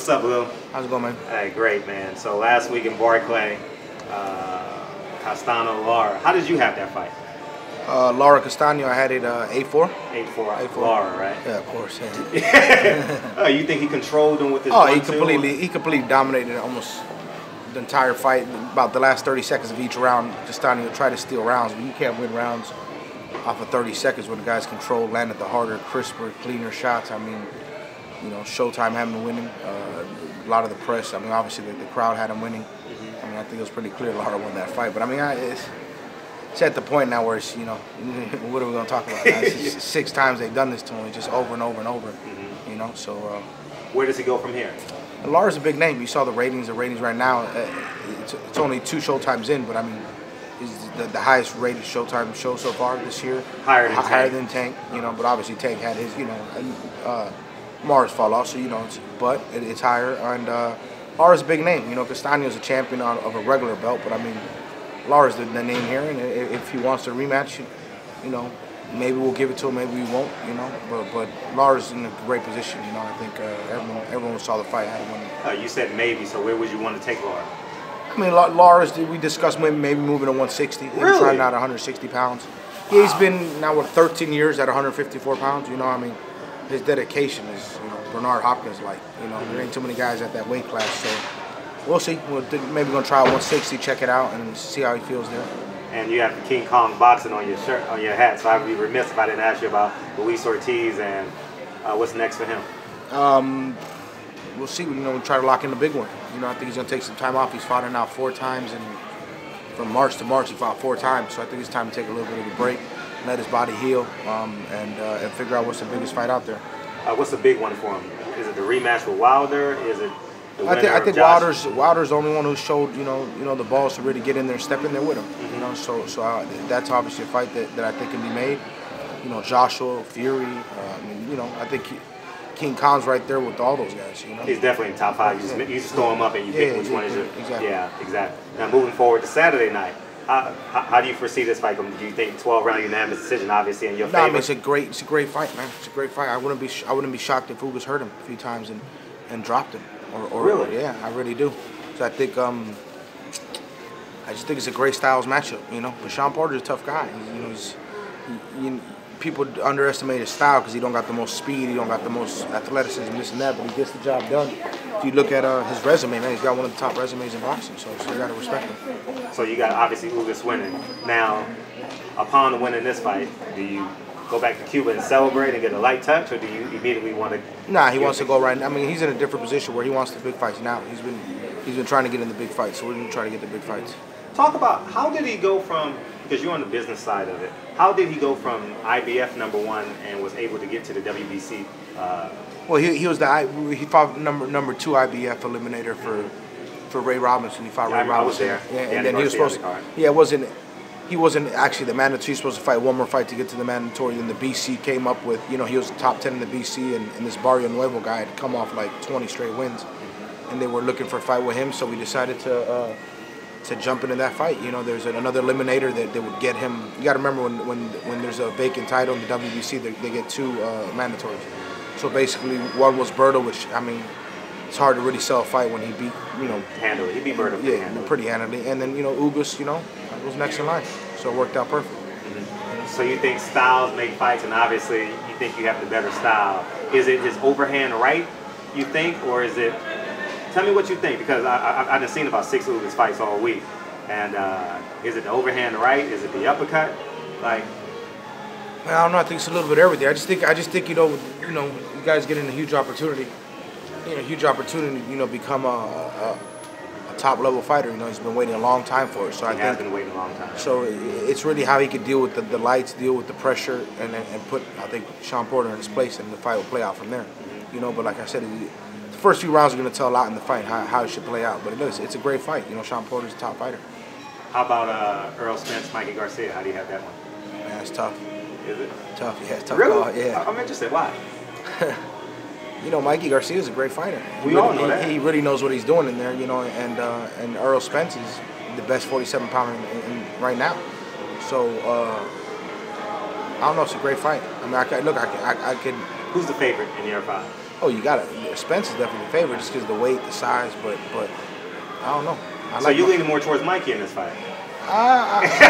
What's up, Lil? How's it going, man? Hey, great, man. So last week in Barclay, Castano, Lara. How did you have that fight? Lara Castano, I had it 8-4. 8-4. Lara, right? Yeah, of course. Yeah. You think he controlled him with his he completely dominated almost the entire fight. About the last 30 seconds of each round, Castano tried to steal rounds, but you can't win rounds off of 30 seconds when the guys control, landed the harder, crisper, cleaner shots. I mean, you know, Showtime having him winning. A lot of the press. I mean, obviously the crowd had him winning. I mean, I think it was pretty clear Lara won that fight. But I mean, it's at the point now where it's, you know, what are we going to talk about? It's 6 times they've done this to him, just over and over and over. You know, so. Where does he go from here? Lara's a big name. You saw the ratings. The ratings right now, it's only 2 Showtimes in, but I mean, he's the highest rated Showtime show so far this year. Higher than Tank. You know, but obviously Tank had his, you know, Mars fall off, so you know, it's higher. And Lara's a big name. You know, Castano's a champion of a regular belt, but I mean, Lara's the name here, and if he wants to rematch, you know, maybe we'll give it to him, maybe we won't, you know. But Lara's in a great position, you know. I think everyone saw the fight had him. You said maybe, so where would you want to take Lara? I mean, Lara's, we discussed maybe moving to 160. Really? Trying out 160 pounds. Yeah, he's been now, 13 years at 154 pounds, you know. I mean, his dedication is, you know, Bernard Hopkins like, you know. There ain't too many guys at that weight class, so we'll see. Maybe we're gonna try 160, check it out, and see how he feels there. And you have the King Kong boxing on your shirt, on your hat. So I'd be remiss if I didn't ask you about Luis Ortiz and what's next for him. We'll see. You know, we try to lock in the big one. You know, I think he's gonna take some time off. He's fought it now 4 times, and from March to March he fought 4 times. So I think it's time to take a little bit of a break, let his body heal, and figure out what's the biggest fight out there. What's the big one for him? Is it the rematch with Wilder? Is it? I think Wilder's the only one who showed you know the balls to really get in there and step in there with him. You know, so that's obviously a fight that I think can be made. You know, Joshua, Fury. I mean, you know, I think King Khan's right there with all those guys. You know, he's definitely in top 5. You just throw him up and you pick which one is your. Exactly. Yeah, exactly. Now moving forward to Saturday night. How do you foresee this fight? Do you think 12-round unanimous decision, obviously, in your favor? I mean, it's a great fight, man. It's a great fight. I wouldn't be shocked if Ugas hurt him a few times and dropped him. Really? Yeah, I really do. So I think I just think it's a great styles matchup, you know. But Sean Porter's a tough guy. People underestimate his style because he don't got the most speed, he don't got the most athleticism, this and that, but he gets the job done. If you look at his resume, man, he's got one of the top resumes in boxing, so you got to respect him. So you got obviously Ugas winning. Now, upon winning this fight, do you go back to Cuba and celebrate and get a light touch, or do you immediately want to? Nah, he wants to go right now. I mean, he's in a different position where he wants the big fights now. He's been trying to get in the big fights, so we're going to try to get the big fights. Talk about how did he go from, because you're on the business side of it, how did he go from IBF #1 and was able to get to the WBC? Well, he fought number 2 IBF eliminator for Ray Robinson. He fought Ray Robinson. I was there. Yeah, and then he was supposed to. Yeah, he wasn't actually the mandatory. He was supposed to fight one more fight to get to the mandatory. Then the BC came up with, you know, he was top 10 in the BC, and this Barrio Nuevo guy had come off like 20 straight wins, and they were looking for a fight with him. So we decided to jump into that fight. You know, there's another eliminator that would get him. You got to remember when there's a vacant title in the WBC, they get 2 mandatories. So basically, one was Berto, which I mean, it's hard to really sell a fight when he beat, you know, handily. He beat Berto pretty handily. And then, you know, Ugas, you know, was next in line, so it worked out perfect. So you think styles make fights, and obviously you think you have the better style. Is it his overhand right, you think, or is it? Tell me what you think, because I've just seen about 6 Ugas fights all week, and is it the overhand right? Is it the uppercut? Like, I don't know. I think it's a little bit of everything. I just think you know, you guys getting a huge opportunity. You know, become a top level fighter. You know, he's been waiting a long time for it. So he has been waiting a long time. So it's really how he could deal with the lights, deal with the pressure, and put, I think, Sean Porter in his place, and the fight will play out from there. You know, but like I said, the first few rounds are going to tell a lot in the fight how it should play out. But it's a great fight. You know, Sean Porter's a top fighter. How about Earl Spence, Mikey Garcia? How do you have that one? Man, it's tough. Is it? Tough, yeah. Tough really? Call, yeah. I'm interested. Why? You know, Mikey Garcia is a great fighter. All know that. He really knows what he's doing in there, you know, and Earl Spence is the best 47-pounder right now. So, I don't know, it's a great fight. I mean, I could. Who's the favorite in your fight? Oh, you got it. Spence is definitely the favorite just because of the weight, the size, but I don't know. So you leaning more towards Mikey in this fight?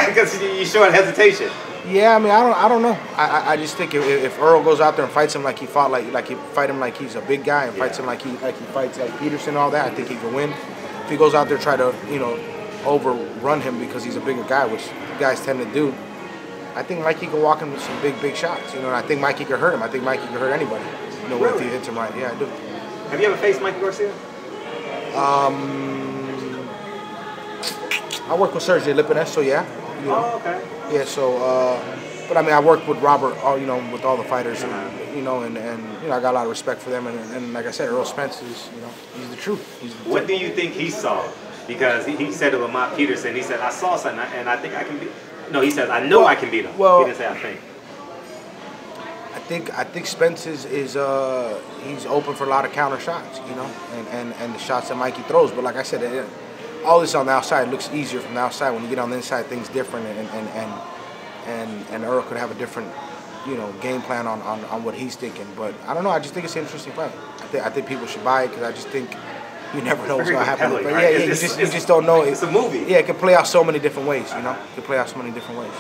Because you showing hesitation. Yeah, I mean, I don't know. I just think if Earl goes out there and fights him like he fought like he fight him like he's a big guy and fights him like he fights like Peterson and all that, I think he can win. If he goes out there and try to overrun him because he's a bigger guy, which guys tend to do, I think Mikey can walk him with some big shots. And I think Mikey could hurt him. I think Mikey could hurt anybody. Really? If he hits him right. Yeah, I do. Have you ever faced Mikey Garcia? I work with Sergey Lipinets, so yeah. Oh, okay. Yeah, so, but I mean, I work with Robert, with all the fighters, and I got a lot of respect for them, and like I said, Earl Spence is, he's the truth. What do you think he saw? Because he said to Lamont Peterson, he said, I saw something, and I think I can beat. No, he says, I know I can beat him. Well, he didn't say I think. I think Spence is he's open for a lot of counter shots, and the shots that Mikey throws. But like I said, all this on the outside looks easier from the outside. When you get on the inside, things different, and Earl could have a different, game plan on what he's thinking. But I don't know. I just think it's an interesting fight. I think people should buy it because I just think you never know what's going to happen. But right? you just don't know. It's a movie. Yeah, it can play out so many different ways. It can play out so many different ways.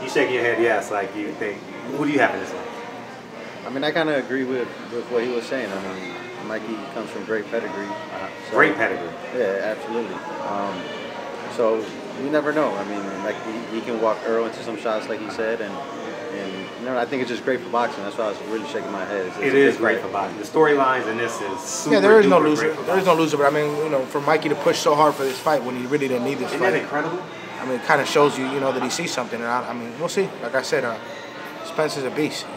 You shaking your head, yes, like you think. Who do you have in this one? I mean, I kind of agree with what he was saying. I mean, Mikey comes from great pedigree. So, great pedigree. Yeah, absolutely. So you never know. I mean, like he can walk Earl into some shots, like he said, and I think it's just great for boxing. That's why I was really shaking my head. It is great for boxing. The storylines in this is super. Yeah, there is no loser. There is no loser. But I mean, for Mikey to push so hard for this fight when he really didn't need this fight. Isn't that incredible? I mean, it kind of shows you, that he sees something. And I mean, we'll see. Like I said, Spence is a beast.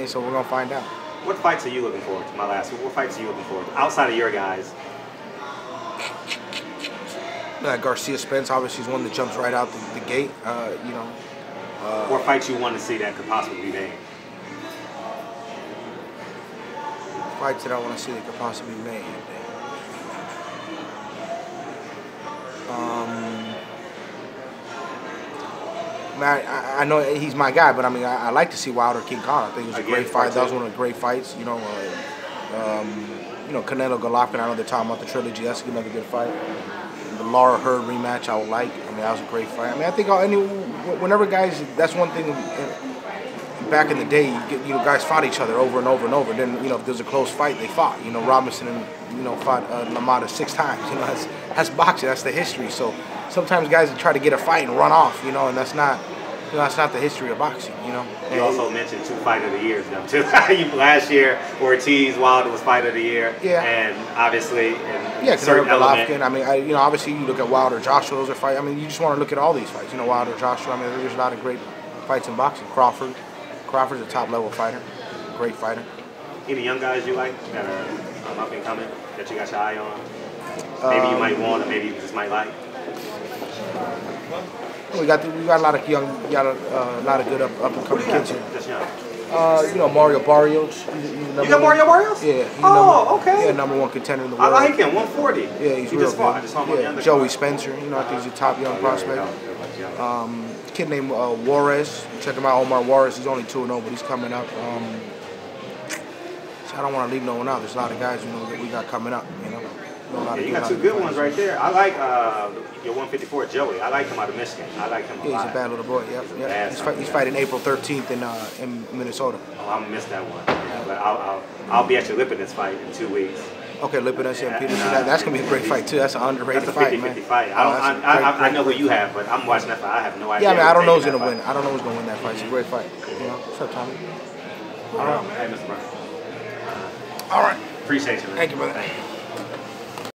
So we're gonna find out. What fights are you looking forward to? My last one. What fights are you looking forward to outside of your guys? Garcia Spence, obviously, is one that jumps right out the gate. What fights you want to see that could possibly be made? Fights that I want to see that could possibly be made. I know he's my guy, but I mean, I like to see Wilder King Kong. I think it was a great fight. That was one of the great fights. Canelo Golovkin. I know they're talking about the trilogy. That's another good fight. The Lara Hurd rematch, I would like. I mean, that was a great fight. I mean, I think whenever guys, that's one thing. Back in the day, guys fought each other over and over and over. Then, if there's a close fight, they fought. Robinson and fought Lamada 6 times. That's boxing. That's the history. So sometimes guys try to get a fight and run off. And that's not. That's not the history of boxing. You also mentioned 2 Fight of the Years, though. Too. Last year, Ortiz, Wilder was Fight of the Year. Yeah. And obviously, certain Golovkin. I mean, obviously, you look at Wilder, Joshua. Those are fights. I mean, you just want to look at all these fights. Wilder, Joshua. I mean, there's a lot of great fights in boxing. Crawford's a top-level fighter, great fighter. Any young guys you like that are up and coming that you got your eye on? Maybe you might want, or maybe you just might like. We got a lot of young, a lot of good up and coming kids here. Just young. Mario Barrios. You got Mario Barrios? Yeah. Okay. Yeah, #1 contender in the world. I like him. 140. Yeah, he's he real just fought. I just saw him on the Joey Spencer. I think he's a top young prospect. Kid named Juarez. Check him out, Omar Juarez. He's only 2-0, but he's coming up. So I don't want to leave no one out. There's a lot of guys that we got coming up. You got 2 good ones right there. I like your 154 Joey. I like him out of Michigan. I like him a lot. He's a bad little boy. Yep. He's fighting April 13th in Minnesota. Oh, I'm gonna miss that one. Yeah, but I'll be at your Lipinets fight in 2 weeks. Okay, Lipinets and Peterson. That's gonna be a great fight too. That's an underrated fight, man. 50-50 fight. I know who you have, but I'm watching that fight. I have no idea. Yeah, I mean, I don't know who's gonna win. I don't know who's gonna win that fight. It's a great fight. What's up, Tommy? All right. Hey, Mr. Brown. All right. Appreciate you, man. Thank you, brother.